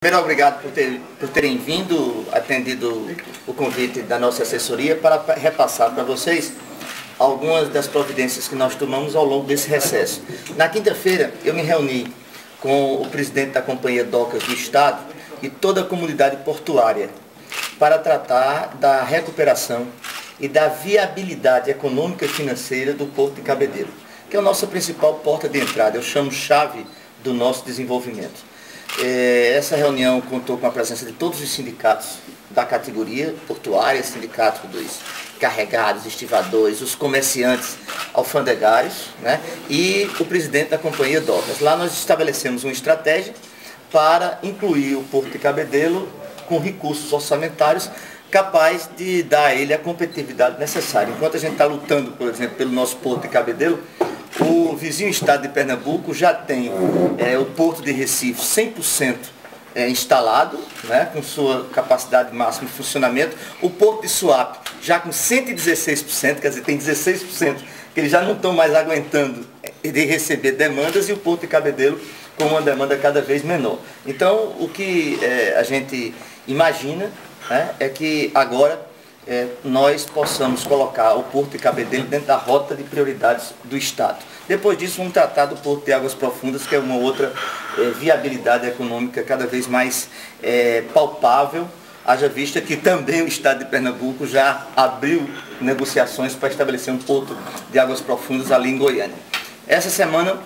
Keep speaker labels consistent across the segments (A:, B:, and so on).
A: Primeiro, obrigado por terem vindo, atendido o convite da nossa assessoria para repassar para vocês algumas das providências que nós tomamos ao longo desse recesso. Na quinta-feira, eu me reuni com o presidente da Companhia Docas do Estado e toda a comunidade portuária para tratar da recuperação e da viabilidade econômica e financeira do Porto de Cabedelo, que é a nossa principal porta de entrada, eu chamo chave do nosso desenvolvimento. Essa reunião contou com a presença de todos os sindicatos da categoria portuária, sindicato dos carregados, estivadores, os comerciantes alfandegários, né, e o presidente da Companhia Docas. Lá nós estabelecemos uma estratégia para incluir o Porto de Cabedelo com recursos orçamentários capaz de dar a ele a competitividade necessária. Enquanto a gente está lutando, por exemplo, pelo nosso Porto de Cabedelo, o vizinho estado de Pernambuco já tem o Porto de Recife 100% instalado, né, com sua capacidade máxima de funcionamento. O Porto de Suape já com 116%, quer dizer, tem 16% que eles já não estão mais aguentando de receber demandas, e o Porto de Cabedelo com uma demanda cada vez menor. Então, o que a gente imagina, né, é que agora nós possamos colocar o Porto de Cabedelo dentro da rota de prioridades do Estado. Depois disso, vamos tratar do Porto de Águas Profundas, que é uma outra viabilidade econômica cada vez mais palpável, haja vista que também o Estado de Pernambuco já abriu negociações para estabelecer um Porto de Águas Profundas ali em Goiânia. Essa semana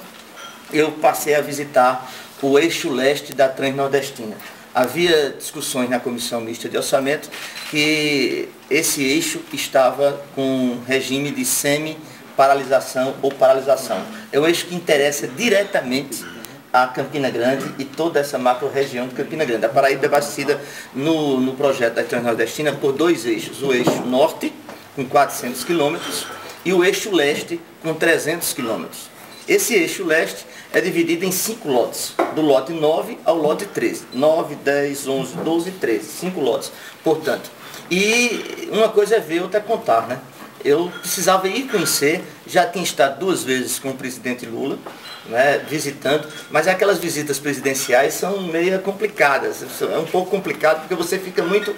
A: eu passei a visitar o eixo leste da Transnordestina. Havia discussões na Comissão Mista de Orçamento que esse eixo estava com regime de semi-paralisação ou paralisação. É um eixo que interessa diretamente a Campina Grande e toda essa macro-região de Campina Grande. A Paraíba é abastecida no projeto da Transnordestina por dois eixos. O eixo norte, com 400 quilômetros, e o eixo leste, com 300 quilômetros. Esse eixo leste é dividido em 5 lotes, do lote 9 ao lote 13. 9, 10, 11, 12 e 13. 5 lotes, portanto. E uma coisa é ver, outra é contar, né? Eu precisava ir conhecer, já tinha estado 2 vezes com o presidente Lula, né, visitando, mas aquelas visitas presidenciais são meio complicadas. É um pouco complicado porque você fica muito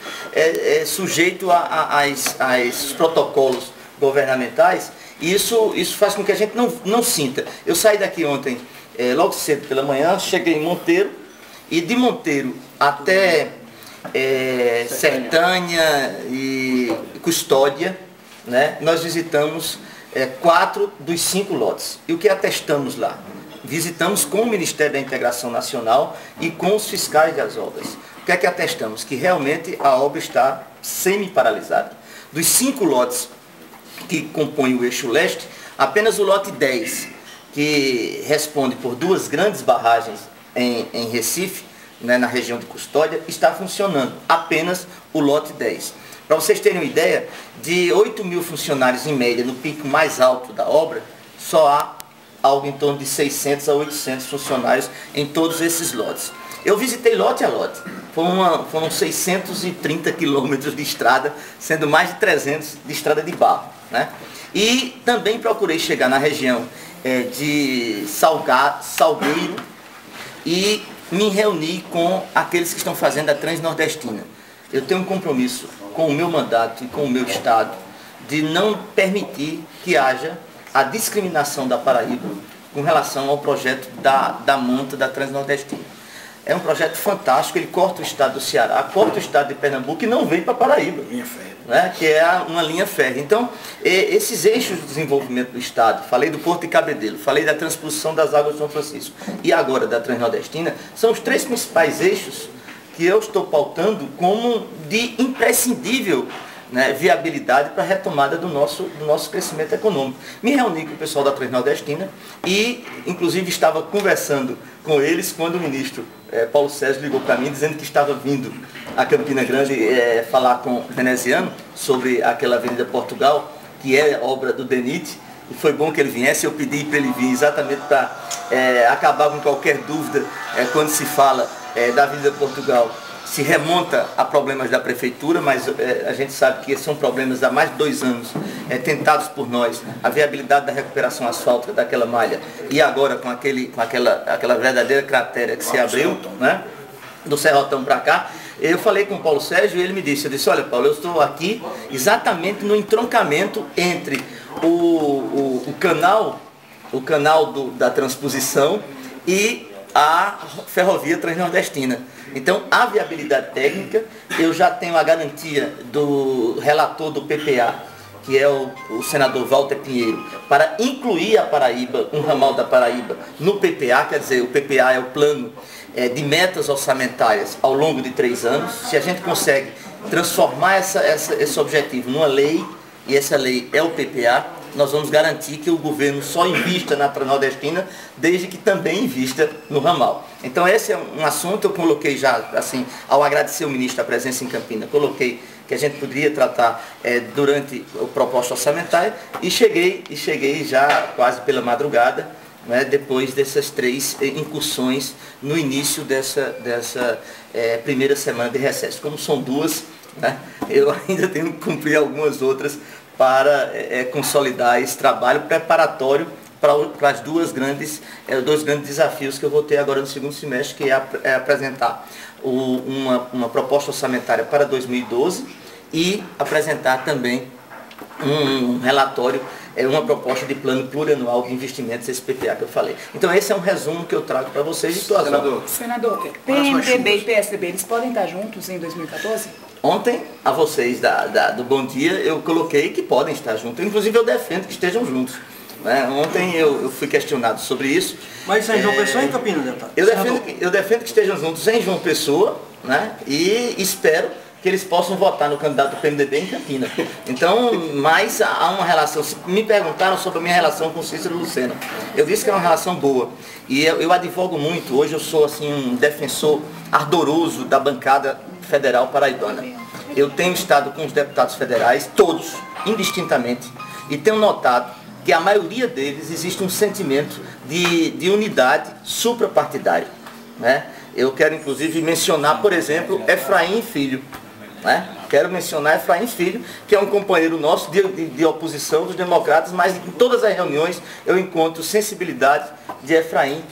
A: sujeito aos protocolos governamentais, e isso faz com que a gente não sinta. Eu saí daqui ontem, logo cedo pela manhã, cheguei em Monteiro, e de Monteiro até Sertânia e Custódia, né, nós visitamos 4 dos 5 lotes. E o que atestamos lá? Visitamos com o Ministério da Integração Nacional e com os fiscais das obras. O que é que atestamos? Que realmente a obra está semi-paralisada. Dos 5 lotes que compõem o eixo leste, apenas o lote 10, que responde por 2 grandes barragens em Recife, né, na região de Custódia, está funcionando. Apenas o lote 10. Para vocês terem uma ideia, de 8 mil funcionários em média no pico mais alto da obra, só há algo em torno de 600 a 800 funcionários em todos esses lotes. Eu visitei lote a lote. Foram 630 quilômetros de estrada, sendo mais de 300 de estrada de barro, né? E também procurei chegar na região de Salgueiro e me reuni com aqueles que estão fazendo a Transnordestina. Eu tenho um compromisso com o meu mandato e com o meu Estado de não permitir que haja a discriminação da Paraíba com relação ao projeto da monta da Transnordestina. É um projeto fantástico, ele corta o estado do Ceará, corta o estado de Pernambuco e não vem para Paraíba, né, que é uma linha férrea. Então, esses eixos de desenvolvimento do Estado, falei do Porto de Cabedelo, falei da transposição das águas de São Francisco e agora da Transnordestina, são os 3 principais eixos que eu estou pautando como de imprescindível, né, viabilidade para a retomada do nosso crescimento econômico. Me reuni com o pessoal da Transnordestina e, inclusive, estava conversando com eles quando o ministro Paulo Sérgio ligou para mim dizendo que estava vindo a Campina Grande falar com o veneziano sobre aquela Avenida Portugal, que é obra do DENIT, e foi bom que ele viesse. Eu pedi para ele vir exatamente para acabar com qualquer dúvida quando se fala da Avenida Portugal. Se remonta a problemas da prefeitura, mas a gente sabe que são problemas há mais de 2 anos tentados por nós, a viabilidade da recuperação asfáltica daquela malha, e agora com aquela verdadeira cratera que se abriu, né? do Serrotão para cá, eu falei com o Paulo Sérgio e ele me disse, eu disse, olha Paulo, eu estou aqui exatamente no entroncamento entre o canal da transposição e a ferrovia transnordestina. Então, a viabilidade técnica, eu já tenho a garantia do relator do PPA, que é o senador Walter Pinheiro, para incluir a Paraíba, um ramal da Paraíba, no PPA, quer dizer, o PPA é o plano de metas orçamentárias ao longo de 3 anos. Se a gente consegue transformar esse objetivo numa lei, e essa lei é o PPA, nós vamos garantir que o governo só invista na Transnordestina, desde que também invista no ramal. Então esse é um assunto, eu coloquei já, assim, ao agradecer o ministro a presença em Campina, coloquei que a gente poderia tratar durante a proposta orçamentária, e cheguei já quase pela madrugada, né, depois dessas 3 incursões no início dessa primeira semana de recesso. Como são 2, né, eu ainda tenho que cumprir algumas outras para consolidar esse trabalho preparatório para as dois grandes desafios que eu vou ter agora no segundo semestre, que é apresentar uma proposta orçamentária para 2012 e apresentar também um relatório, uma proposta de plano plurianual de investimentos, esse PPA que eu falei. Então esse é um resumo que eu trago para vocês de situação.
B: Senador, PMDB e PSDB, eles podem estar juntos em 2014?
A: Ontem, a vocês do Bom Dia, eu coloquei que podem estar juntos. Inclusive, eu defendo que estejam juntos. Né? Ontem eu fui questionado sobre isso.
C: Mas em João Pessoa ou em Campina, deputado?
A: Eu defendo que estejam juntos em João Pessoa, né? E espero que eles possam votar no candidato do PMDB em Campina. Então, mas há uma relação. Me perguntaram sobre a minha relação com Cícero Lucena. Eu disse que é uma relação boa. E eu advogo muito. Hoje eu sou assim, um defensor ardoroso da bancada federal paraibana. Eu tenho estado com os deputados federais, todos, indistintamente, e tenho notado que a maioria deles existe um sentimento de unidade suprapartidária. Né? Eu quero inclusive mencionar, por exemplo, Efraim Filho. Né? Quero mencionar Efraim Filho, que é um companheiro nosso de oposição dos democratas, mas em todas as reuniões eu encontro sensibilidade de Efraim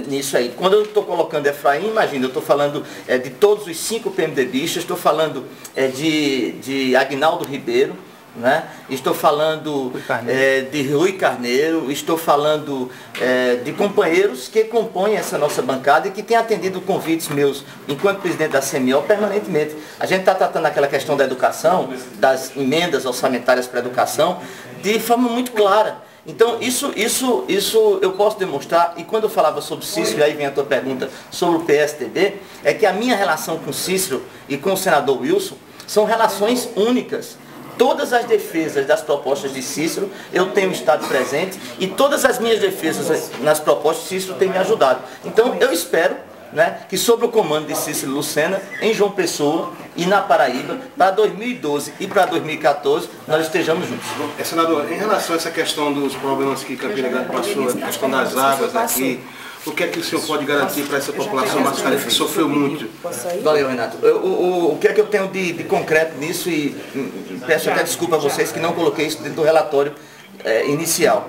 A: nisso aí. Quando eu estou colocando Efraim, imagina, eu estou falando de todos os 5 PMDBistas, estou falando de Aguinaldo Ribeiro, né? Estou falando de Rui Carneiro, estou falando de companheiros que compõem essa nossa bancada e que têm atendido convites meus, enquanto presidente da CMO, permanentemente. A gente está tratando aquela questão da educação, das emendas orçamentárias para a educação, de forma muito clara. Então, isso eu posso demonstrar, e quando eu falava sobre Cícero, e aí vem a tua pergunta sobre o PSDB, é que a minha relação com Cícero e com o senador Wilson são relações únicas. Todas as defesas das propostas de Cícero, eu tenho estado presente, e todas as minhas defesas nas propostas, Cícero tem me ajudado. Então, eu espero, né, que sob o comando de Cícero Lucena, em João Pessoa e na Paraíba, para 2012 e para 2014, nós estejamos juntos.
C: Senador, em relação a essa questão dos problemas que Campina Grande passou, a questão das águas aqui, o que é que o senhor pode garantir para essa população mascarense que sofreu muito?
A: Valeu, Renato. O que é que eu tenho de concreto nisso, e peço até desculpa a vocês que não coloquei isso dentro do relatório inicial.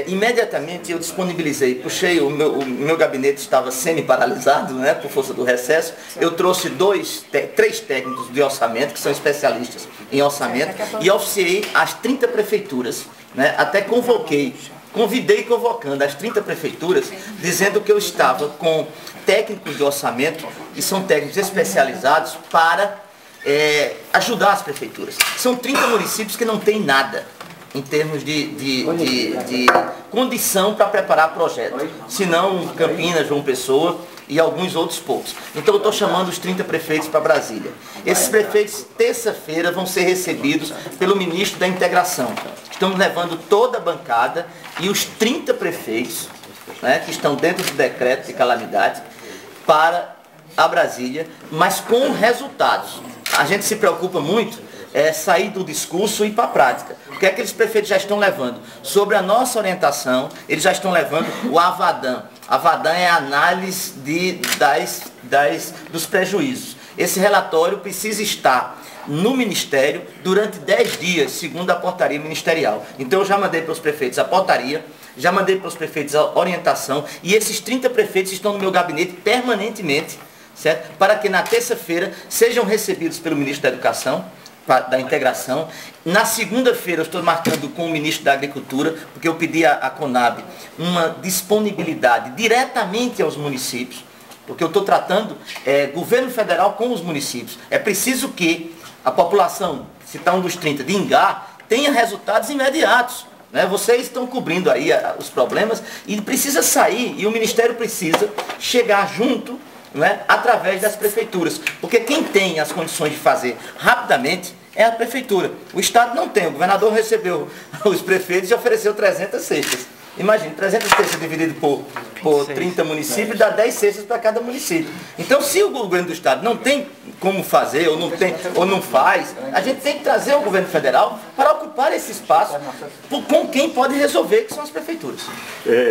A: Imediatamente eu disponibilizei, puxei, o meu gabinete estava semi-paralisado, né, por força do recesso. Eu trouxe 3 técnicos de orçamento, que são especialistas em orçamento, e oficiei as 30 prefeituras, né, até convidei convocando as 30 prefeituras, dizendo que eu estava com técnicos de orçamento, que são técnicos especializados para ajudar as prefeituras. São 30 municípios que não têm nada em termos de condição para preparar projetos, senão Campinas, João Pessoa e alguns outros poucos. Então eu estou chamando os 30 prefeitos para Brasília. Esses prefeitos, terça-feira, vão ser recebidos pelo ministro da Integração. Estamos levando toda a bancada e os 30 prefeitos, né, que estão dentro do decreto de calamidade, para a Brasília, mas com resultados. A gente se preocupa muito sair do discurso e ir para a prática. O que é que aqueles prefeitos já estão levando? Sobre a nossa orientação, eles já estão levando o Avadan. Avadan é a análise dos prejuízos. Esse relatório precisa estar no Ministério durante 10 dias, segundo a portaria ministerial. Então eu já mandei para os prefeitos a portaria, já mandei para os prefeitos a orientação, e esses 30 prefeitos estão no meu gabinete permanentemente, certo? Para que na terça-feira sejam recebidos pelo ministro da Educação, da Integração. Na segunda-feira eu estou marcando com o ministro da Agricultura, porque eu pedi à Conab uma disponibilidade diretamente aos municípios, porque eu estou tratando governo federal com os municípios. É preciso que a população, se está um dos 30 de Ingá, tenha resultados imediatos. Né? Vocês estão cobrindo aí os problemas e precisa sair, e o Ministério precisa chegar junto, né, através das prefeituras. Porque quem tem as condições de fazer rapidamente é a prefeitura. O Estado não tem. O governador recebeu os prefeitos e ofereceu 300 cestas. Imagine, 300 cestas dividido por 30 municípios, dá 10 cestas para cada município. Então, se o governo do Estado não tem como fazer, ou não faz, a gente tem que trazer o governo federal para ocupar esse espaço com quem pode resolver, que são as prefeituras.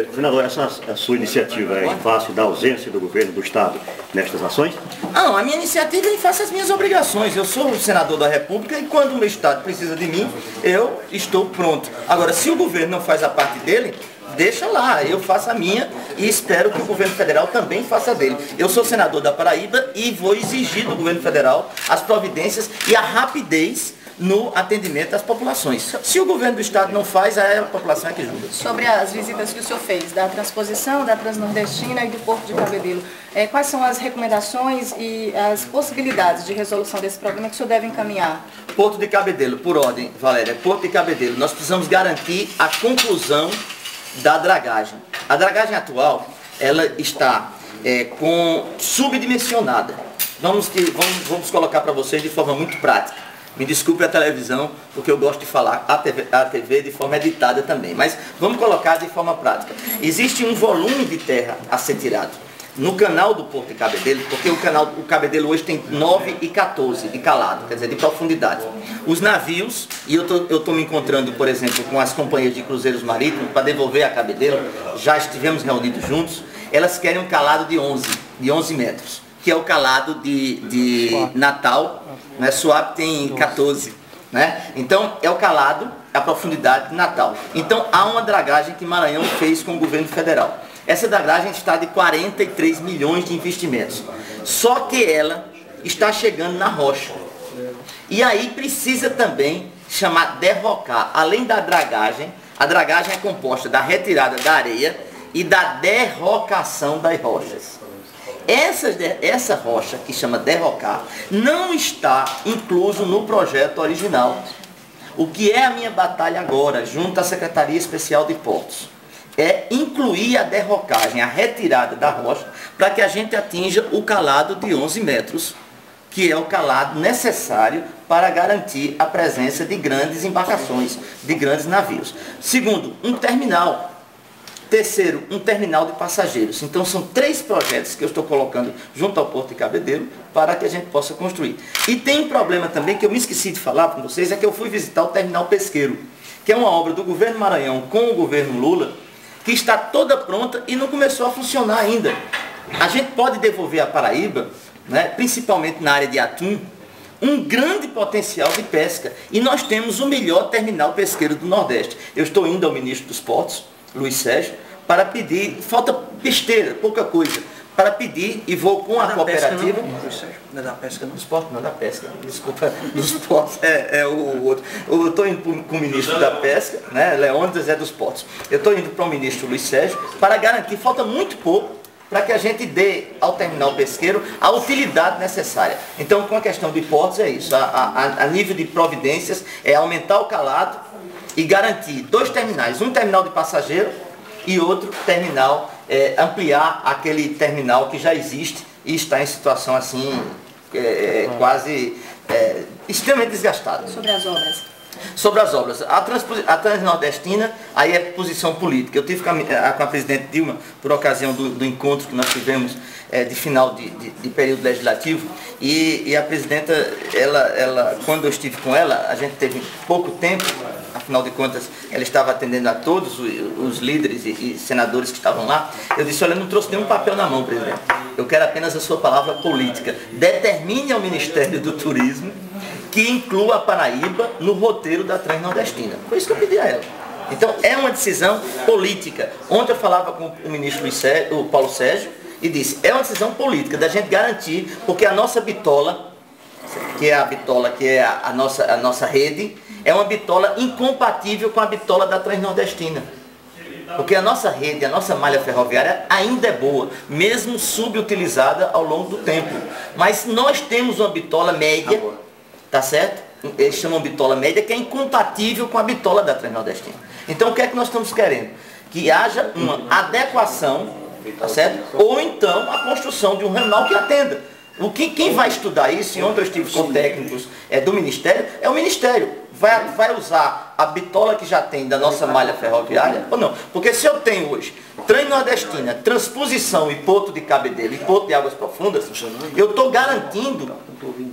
D: Governador, a sua iniciativa é em face da ausência do governo do Estado nestas ações?
A: Não, a minha iniciativa é em face às minhas obrigações. Eu sou o senador da República e quando o meu Estado precisa de mim, eu estou pronto. Agora, se o governo não faz a parte dele, deixa lá, eu faço a minha e espero que o governo federal também faça a dele. Eu sou senador da Paraíba e vou exigir do governo federal as providências e a rapidez no atendimento às populações. Se o governo do Estado não faz, aí a população é que julga.
B: Sobre as visitas que o senhor fez, da transposição, da Transnordestina e do Porto de Cabedelo, quais são as recomendações e as possibilidades de resolução desse problema que o senhor deve encaminhar?
A: Porto de Cabedelo, por ordem, Valéria, Porto de Cabedelo, nós precisamos garantir a conclusão da dragagem. A dragagem atual, ela está subdimensionada. Vamos colocar para vocês de forma muito prática. Me desculpe a televisão, porque eu gosto de falar a TV de forma editada também. Mas vamos colocar de forma prática. Existe um volume de terra a ser tirado no canal do Porto de Cabedelo, porque o Cabedelo hoje tem 9,14 de calado, quer dizer, de profundidade. Os navios, e eu estou me encontrando, por exemplo, com as companhias de cruzeiros marítimos para devolver a Cabedelo, já estivemos reunidos juntos, elas querem um calado de 11 metros, que é o calado de Natal, né? Suape tem 14, né? Então é o calado, a profundidade de Natal. Então há uma dragagem que Maranhão fez com o governo federal. Essa dragagem está de 43 milhões de investimentos. Só que ela está chegando na rocha. E aí precisa também derrocar. Além da dragagem, a dragagem é composta da retirada da areia e da derrocação das rochas. Essa rocha, que chama derrocar, não está incluso no projeto original. O que é a minha batalha agora, junto à Secretaria Especial de Portos, é incluir a derrocagem, a retirada da rocha, para que a gente atinja o calado de 11 metros, que é o calado necessário para garantir a presença de grandes embarcações, de grandes navios. Segundo, um terminal. Terceiro, um terminal de passageiros. Então são 3 projetos que eu estou colocando junto ao Porto de Cabedelo para que a gente possa construir. E tem um problema também que eu me esqueci de falar para vocês, é que eu fui visitar o terminal pesqueiro, que é uma obra do governo Maranhão com o governo Lula, que está toda pronta e não começou a funcionar ainda. A gente pode devolver à Paraíba, né, principalmente na área de atum, um grande potencial de pesca. E nós temos o melhor terminal pesqueiro do Nordeste. Eu estou indo ao ministro dos Portos, Luiz Sérgio, para pedir, falta besteira, pouca coisa, para pedir, e vou com a cooperativa.
C: Não é da pesca, não?
A: Dos portos, não é da pesca, desculpa, dos portos, é o outro. Eu estou indo com o ministro da Pesca, né, Leônidas é dos portos. Eu estou indo para o ministro Luiz Sérgio para garantir, falta muito pouco, para que a gente dê ao terminal pesqueiro a utilidade necessária. Então, com a questão de portos é isso, a nível de providências é aumentar o calado e garantir 2 terminais, um terminal de passageiro e outro terminal, ampliar aquele terminal que já existe e está em situação assim, quase extremamente desgastada.
B: Sobre as obras.
A: Sobre as obras, a Transnordestina, aí é posição política. Eu tive com a presidente Dilma, por ocasião do encontro que nós tivemos de final de período legislativo, e a presidenta, ela, quando eu estive com ela, a gente teve pouco tempo, afinal de contas, ela estava atendendo a todos os líderes e senadores que estavam lá. Eu disse, olha, eu não trouxe nenhum papel na mão, presidente. Eu quero apenas a sua palavra política. Determine ao Ministério do Turismo que inclua a Paraíba no roteiro da Transnordestina. Foi isso que eu pedi a ela. Então, é uma decisão política. Ontem eu falava com o ministro o Paulo Sérgio, e disse, é uma decisão política da gente garantir, porque a nossa bitola, que é a bitola, que é a nossa rede, é uma bitola incompatível com a bitola da Transnordestina. Porque a nossa rede, a nossa malha ferroviária ainda é boa, mesmo subutilizada ao longo do tempo. Mas nós temos uma bitola média, tá certo? Eles chamam bitola média, que é incompatível com a bitola da Transnordestina. Então o que é que nós estamos querendo? Que haja uma adequação, tá certo? Ou então a construção de um ramal que atenda. Quem vai estudar isso, e ontem eu estive com técnicos do Ministério, é o Ministério. Vai usar a bitola que já tem da nossa malha ferroviária ou não? Porque se eu tenho hoje Transnordestina, Transposição e Porto de Cabedelo e Porto de Águas Profundas, eu estou garantindo,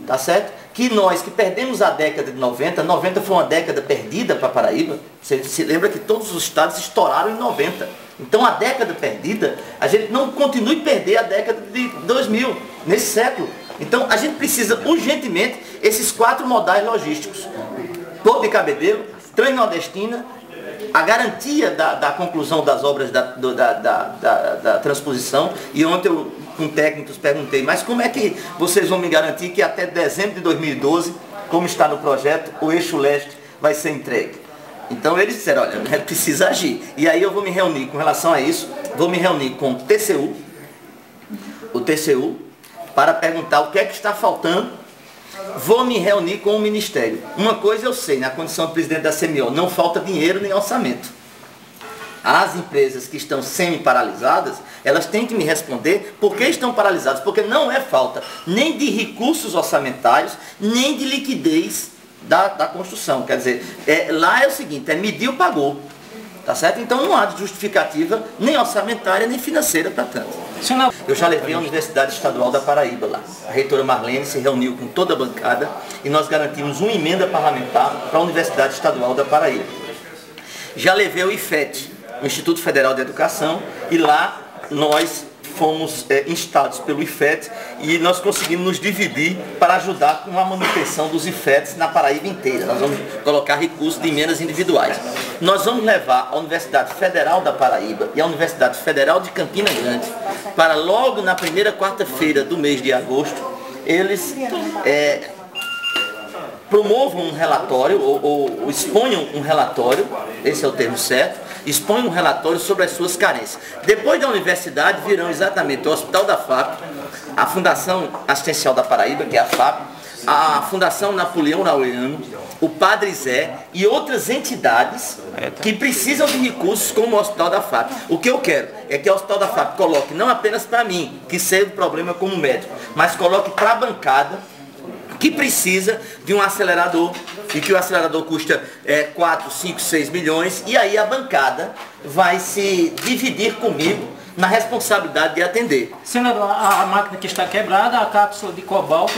A: tá certo? Que nós que perdemos a década de 90 foi uma década perdida para Paraíba. Você se lembra que todos os estados estouraram em 90. Então a década perdida, a gente não continue a perder a década de 2000, nesse século. Então a gente precisa urgentemente esses 4 modais logísticos. Porto de Cabedelo, Transnordestina, a garantia da conclusão das obras da transposição. E ontem eu, com técnicos, perguntei, mas como é que vocês vão me garantir que até dezembro de 2012, como está no projeto, o eixo leste vai ser entregue? Então eles disseram, olha, a gente precisa agir. E aí eu vou me reunir com relação a isso, vou me reunir com o TCU, para perguntar o que é que está faltando. Vou me reunir com o Ministério. Uma coisa eu sei, na condição de presidente da CMO, não falta dinheiro nem orçamento. As empresas que estão semi-paralisadas, elas têm que me responder por que estão paralisadas. Porque não é falta nem de recursos orçamentários, nem de liquidez da construção. Quer dizer, lá é o seguinte, mediu, pagou. Tá certo? Então não há justificativa nem orçamentária, nem financeira para tanto. Eu já levei a Universidade Estadual da Paraíba lá. A reitora Marlene se reuniu com toda a bancada e nós garantimos uma emenda parlamentar para a Universidade Estadual da Paraíba. Já levei o IFET, o Instituto Federal de Educação, e lá nós fomos instados pelo IFET e nós conseguimos nos dividir para ajudar com a manutenção dos IFETs na Paraíba inteira. Nós vamos colocar recursos de emendas individuais. Nós vamos levar a Universidade Federal da Paraíba e a Universidade Federal de Campina Grande para logo na primeira quarta-feira do mês de agosto, eles promovam um relatório ou exponham um relatório, esse é o termo certo, expõe um relatório sobre as suas carências. Depois da universidade virão exatamente o Hospital da FAP, a Fundação Assistencial da Paraíba, que é a FAP, a Fundação Napoleão Laureano, o Padre Zé e outras entidades que precisam de recursos como o Hospital da FAP. O que eu quero é que o Hospital da FAP coloque não apenas para mim, que sei do problema como médico, mas coloque para a bancada que precisa de um acelerador, e que o acelerador custa 4, 5, 6 milhões, e aí a bancada vai se dividir comigo na responsabilidade de atender.
E: Senador, a máquina que está quebrada, a cápsula de cobalto,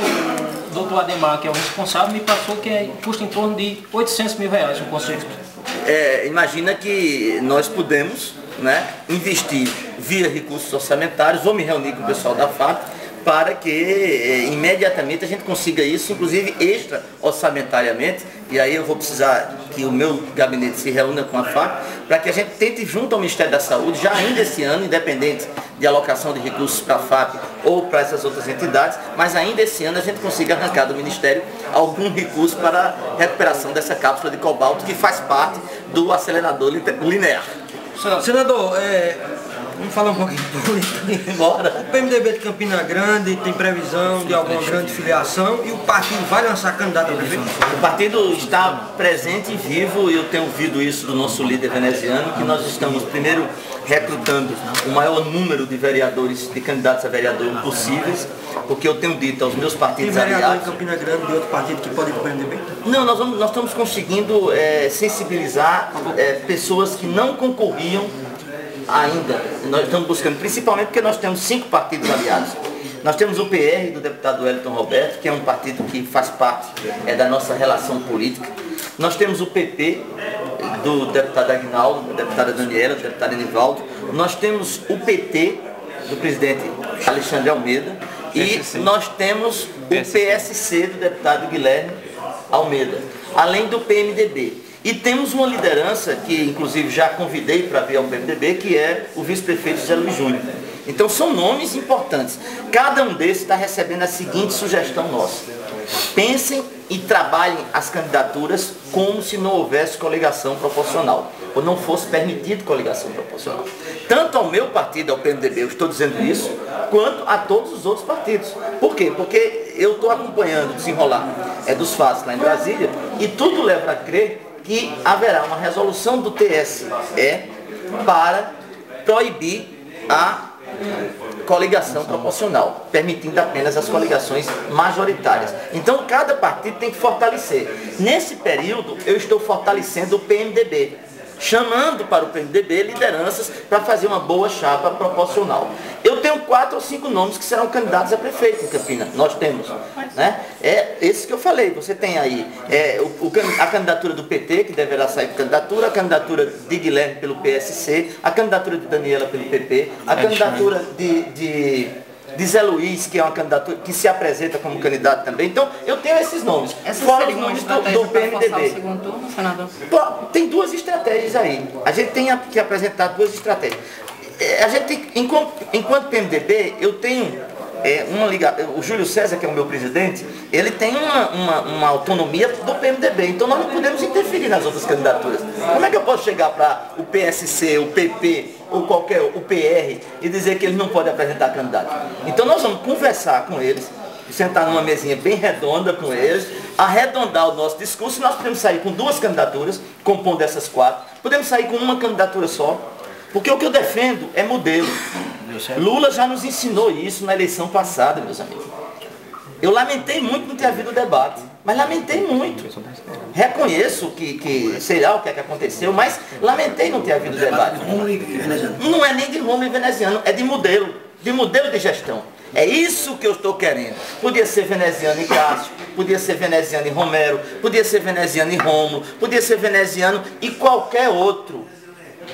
E: o doutor Ademar, que é o responsável, me passou que custa em torno de R$800 mil o conserto.
A: Imagina que nós podemos, né, investir via recursos orçamentários, vou me reunir com o pessoal da FAP, para que imediatamente a gente consiga isso, inclusive extra orçamentariamente, e aí eu vou precisar que o meu gabinete se reúna com a FAP, para que a gente tente junto ao Ministério da Saúde, já ainda esse ano, independente de alocação de recursos para a FAP ou para essas outras entidades, mas ainda esse ano a gente consiga arrancar do Ministério algum recurso para a recuperação dessa cápsula de cobalto que faz parte do acelerador linear.
F: Senador, vamos falar um pouquinho de política.
A: Bora.
F: O PMDB de Campina Grande tem previsão de alguma grande filiação e o partido vai lançar candidato a prefeito?
A: O partido está presente e vivo, e eu tenho ouvido isso do nosso líder veneziano, que nós estamos primeiro recrutando o maior número de vereadores, de candidatos a vereador possíveis, porque eu tenho dito aos meus partidos
F: aliados... Tem vereador
A: aliados,
F: em Campina Grande de outro partido que pode ir para o PMDB?
A: Não, nós estamos conseguindo sensibilizar pessoas que não concorriam ainda. Nós estamos buscando, principalmente porque nós temos 5 partidos aliados. Nós temos o PR do deputado Wellington Roberto, que é um partido que faz parte da nossa relação política. Nós temos o PP do deputado Aguinaldo, da deputada Daniela, do deputado Enivaldo. Nós temos o PT do presidente Alexandre Almeida. E nós temos o PSC do deputado Guilherme Almeida, além do PMDB. E temos uma liderança que, inclusive, já convidei para vir ao PMDB, que é o vice-prefeito José Luiz Júnior. Então, são nomes importantes. Cada um desses está recebendo a seguinte sugestão nossa. Pensem e trabalhem as candidaturas como se não houvesse coligação proporcional, ou não fosse permitido coligação proporcional. Tanto ao meu partido, ao PMDB, eu estou dizendo isso, quanto a todos os outros partidos. Por quê? Porque eu estou acompanhando o desenrolar dos fatos lá em Brasília, e tudo leva a crer que haverá uma resolução do TSE para proibir a coligação proporcional, permitindo apenas as coligações majoritárias. Então, cada partido tem que fortalecer. Nesse período, eu estou fortalecendo o PMDB, chamando para o PMDB lideranças para fazer uma boa chapa proporcional. Eu tenho 4 ou 5 nomes que serão candidatos a prefeito em Campinas. Nós temos, né? É esse que eu falei. Você tem aí a candidatura do PT, que deverá sair por candidatura, a candidatura de Guilherme pelo PSC, a candidatura de Daniela pelo PP, a candidatura de Zé Luiz, que é uma candidatura que se apresenta como candidato também. Então, eu tenho esses nomes. Fora os nomes do PMDB.
B: Turno, senador?
A: Tem 2 estratégias aí. A gente tem que apresentar 2 estratégias. A gente tem, enquanto PMDB, eu tenho uma ligação. O Júlio César, que é o meu presidente, ele tem uma autonomia do PMDB. Então, nós não podemos interferir nas outras candidaturas. Como é que eu posso chegar para o PSC, o PP, ou o PR, e dizer que eles não podem apresentar candidato? Então nós vamos conversar com eles, sentar numa mesinha bem redonda com eles, arredondar o nosso discurso, e nós podemos sair com 2 candidaturas, compondo essas 4, podemos sair com uma candidatura só, porque o que eu defendo é modelo. Lula já nos ensinou isso na eleição passada, meus amigos. Eu lamentei muito não ter havido debate, mas lamentei muito. Reconheço que sei lá o que é que aconteceu, mas lamentei não ter havido debate. Não é nem de Rômulo e veneziano, é de modelo de gestão. É isso que eu estou querendo. Podia ser veneziano e Cássio, podia ser veneziano e Romero, podia ser veneziano e Rômulo, podia ser veneziano e qualquer outro.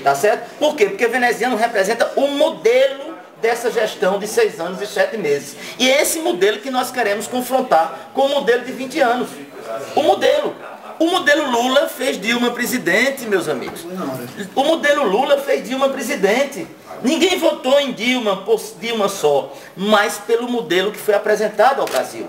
A: Tá certo? Por quê? Porque veneziano representa o modelo dessa gestão de 6 anos e 7 meses. E é esse modelo que nós queremos confrontar com o modelo de 20 anos. O modelo Lula fez Dilma presidente, meus amigos. O modelo Lula fez Dilma presidente. Ninguém votou em Dilma por Dilma só, mas pelo modelo que foi apresentado ao Brasil.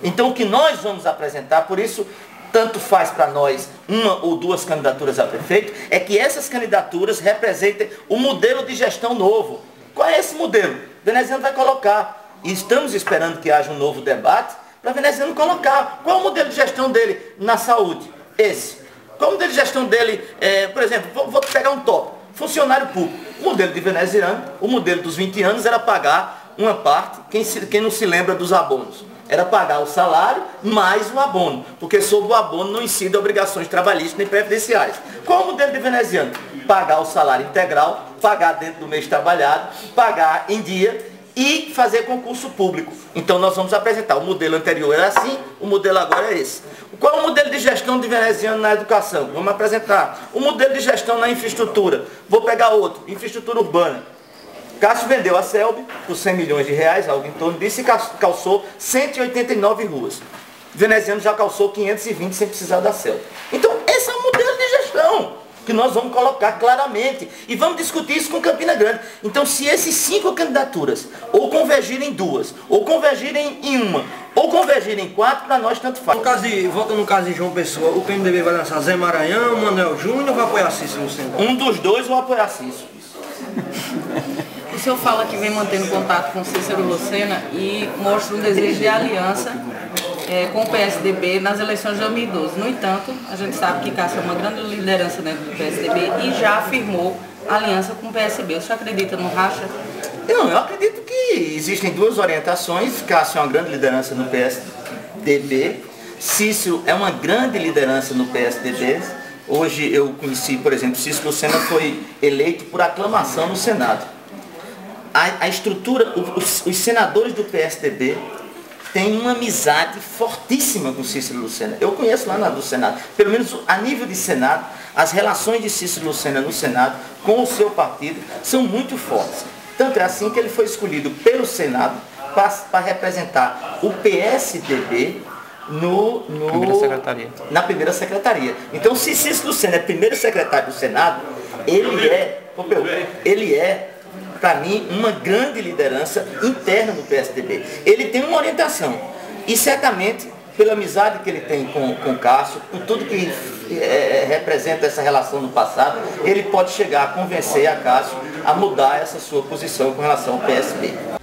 A: Então o que nós vamos apresentar, por isso tanto faz para nós 1 ou 2 candidaturas a prefeito, é que essas candidaturas representem o modelo de gestão novo. Qual é esse modelo? O veneziano vai colocar, e estamos esperando que haja um novo debate, para o veneziano colocar. Qual é o modelo de gestão dele na saúde? Esse. Qual é o modelo de gestão dele, por exemplo, vou pegar um top, funcionário público. O modelo de veneziano, o modelo dos 20 anos era pagar uma parte, quem não se lembra dos abonos, era pagar o salário mais o abono, porque sobre o abono não incide obrigações trabalhistas nem previdenciárias. Qual é o modelo de veneziano? Pagar o salário integral, pagar dentro do mês trabalhado, pagar em dia e fazer concurso público. Então nós vamos apresentar. O modelo anterior era assim, o modelo agora é esse. Qual é o modelo de gestão de veneziano na educação? Vamos apresentar. O modelo de gestão na infraestrutura. Vou pegar outro, infraestrutura urbana. Cássio vendeu a Selby por 100 milhões de reais, algo em torno disso, e calçou 189 ruas. Veneziano já calçou 520 sem precisar da Selby. Então, esse é o modelo de gestão que nós vamos colocar claramente. E vamos discutir isso com Campina Grande. Então, se esses 5 candidaturas, ou convergirem em 2, ou convergirem em 1, ou convergirem em 4, para nós tanto faz.
F: Voltando no caso de João Pessoa, o PMDB vai lançar Zé Maranhão, Manuel Júnior ou vai apoiar Cícero Lucena?
A: Um dos 2 vai apoiar Cícero.
G: O senhor fala que vem mantendo contato com Cícero Lucena e mostra um desejo de aliança com o PSDB nas eleições de 2012. No entanto, a gente sabe que Cássio é uma grande liderança dentro do PSDB e já afirmou aliança com o PSB. O senhor acredita no racha?
A: Não, eu acredito que existem 2 orientações. Cássio é uma grande liderança no PSDB. Cícero é uma grande liderança no PSDB. Hoje eu conheci, por exemplo, Cícero Lucena foi eleito por aclamação no Senado. A estrutura, os senadores do PSDB têm uma amizade fortíssima com Cícero Lucena. Eu conheço lá do Senado, pelo menos a nível de Senado, as relações de Cícero Lucena no Senado com o seu partido são muito fortes. Tanto é assim que ele foi escolhido pelo Senado para representar o PSDB na primeira secretaria. Então, se Cícero Lucena é primeiro secretário do Senado, ele é, para mim, uma grande liderança interna no PSDB. Ele tem uma orientação e certamente, pela amizade que ele tem com o Cássio, por tudo que representa essa relação no passado, ele pode chegar a convencer a Cássio a mudar essa sua posição com relação ao PSB.